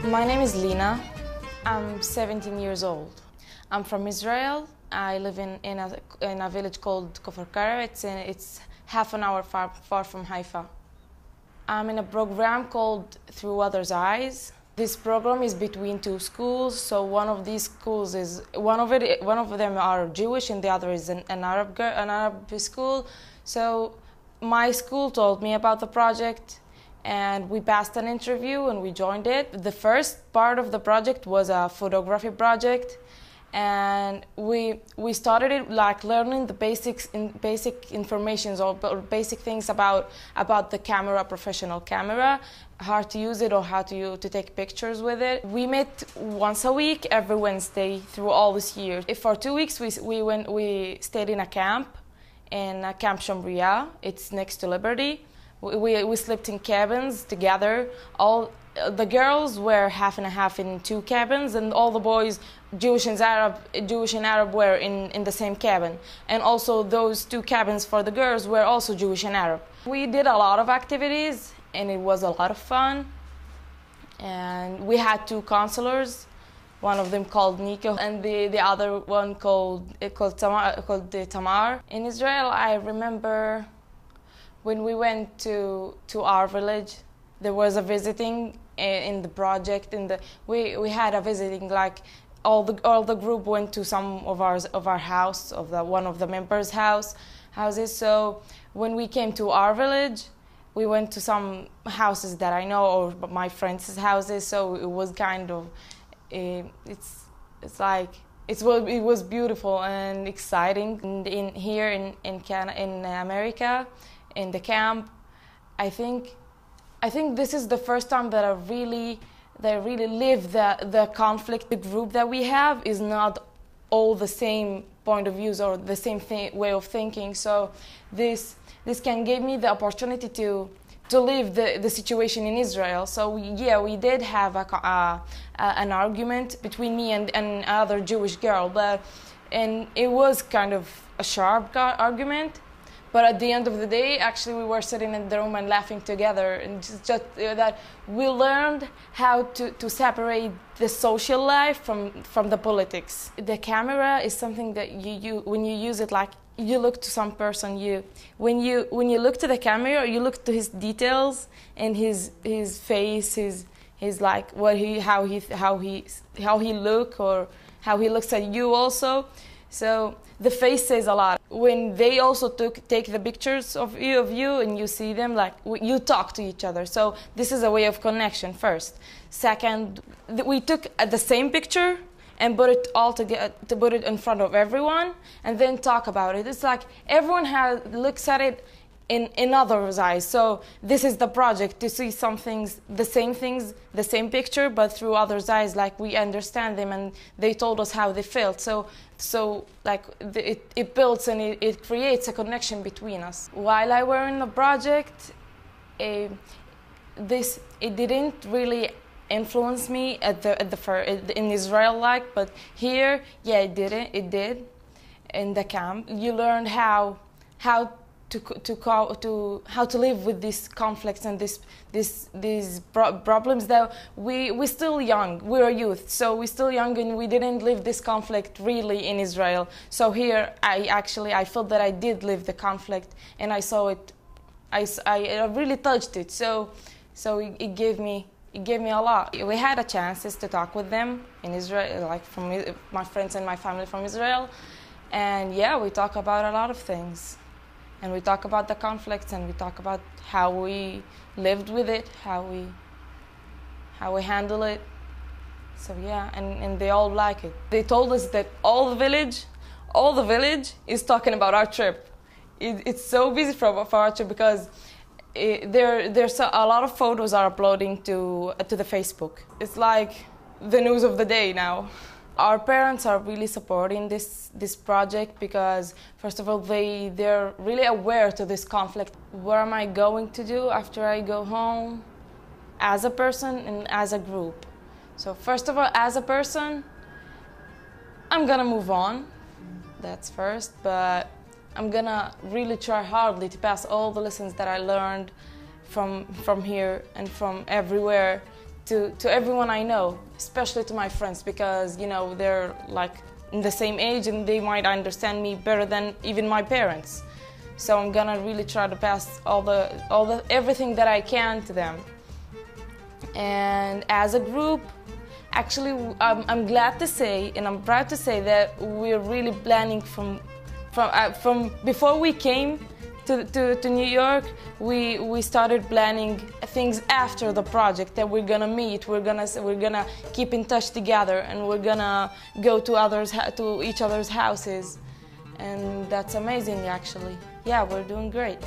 My name is Lina. I'm 17 years old. I'm from Israel. I live in a village called Kfar. It's half an hour far from Haifa. I'm in a program called Through Others' Eyes. This program is between two schools. So one of these schools is one of them are Jewish and the other is an Arab school. So my school told me about the project, and we passed an interview and we joined it. The first part of the project was a photography project, and we started it like learning the basic information or basic things about the camera, professional camera, how to use it or how to take pictures with it. We met once a week, every Wednesday through all this year. For 2 weeks we stayed in a camp, in Camp Shomria. It's next to Liberty. We slept in cabins together. All the girls were half and half in two cabins, and all the boys, Jewish and Arab, were in the same cabin. And also those two cabins for the girls were also Jewish and Arab. We did a lot of activities, and it was a lot of fun. And we had two counselors, one of them called Nico, and the other one called Tamar. In Israel, I remember when we went to our village, there was a visiting in the project. We had a visiting, like all the group went to some of our house, one of the members' houses. So when we came to our village, we went to some houses that I know, or my friends' houses. So it was kind of it was beautiful and exciting. Here in America, in the camp, I think this is the first time that I really live the conflict. The group that we have is not all the same point of views or the same way of thinking. So this can give me the opportunity to live the situation in Israel. So we did have an argument between me and another Jewish girl, and it was kind of a sharp argument. But at the end of the day, actually, we were sitting in the room and laughing together, and just that we learned how to separate the social life from the politics. The camera is something that you when you use it, like you look to some person. When you look to the camera, you look to his details and his face, his like how he look or how he looks at you also. So the face says a lot. When they also take the pictures of you and you see them, like you talk to each other. So this is a way of connection first. Second, we took the same picture and put it all together, to put it in front of everyone and then talk about it. It's like everyone looks at it in others' eyes. So this is the project, to see the same picture, but through others' eyes, like we understand them and they told us how they felt. So like it builds and it creates a connection between us. While I were in the project, it didn't really influence me in Israel, but here, yeah, it did. In the camp, you learn how to live with these conflicts and these problems that we're still young. We're youth, so we're still young and we didn't live this conflict really in Israel. So here I felt that I did live the conflict and I saw it. I really touched it. So it gave me a lot. We had a chances to talk with them in Israel, like from my friends and my family from Israel, and yeah, we talk about a lot of things. And we talk about the conflicts, and we talk about how we lived with it, how we handle it. So yeah, and they all like it. They told us that all the village is talking about our trip. It's so busy for our trip because there's a lot of photos are uploading to the Facebook. It's like the news of the day now. Our parents are really supporting this project because, first of all, they're really aware to this conflict. What am I going to do after I go home as a person and as a group? So first of all, as a person, I'm gonna move on. That's first, but I'm gonna really try hardly to pass all the lessons that I learned from here and from everywhere to everyone I know, especially to my friends, because you know they're like in the same age and they might understand me better than even my parents. So I'm gonna really try to pass everything that I can to them. And as a group, actually, I'm glad to say and I'm proud to say that we're really planning from before we came to New York. We started planning things after the project, that we're gonna meet, we're gonna keep in touch together, and we're gonna go to each other's houses, and that's amazing actually. Yeah, we're doing great.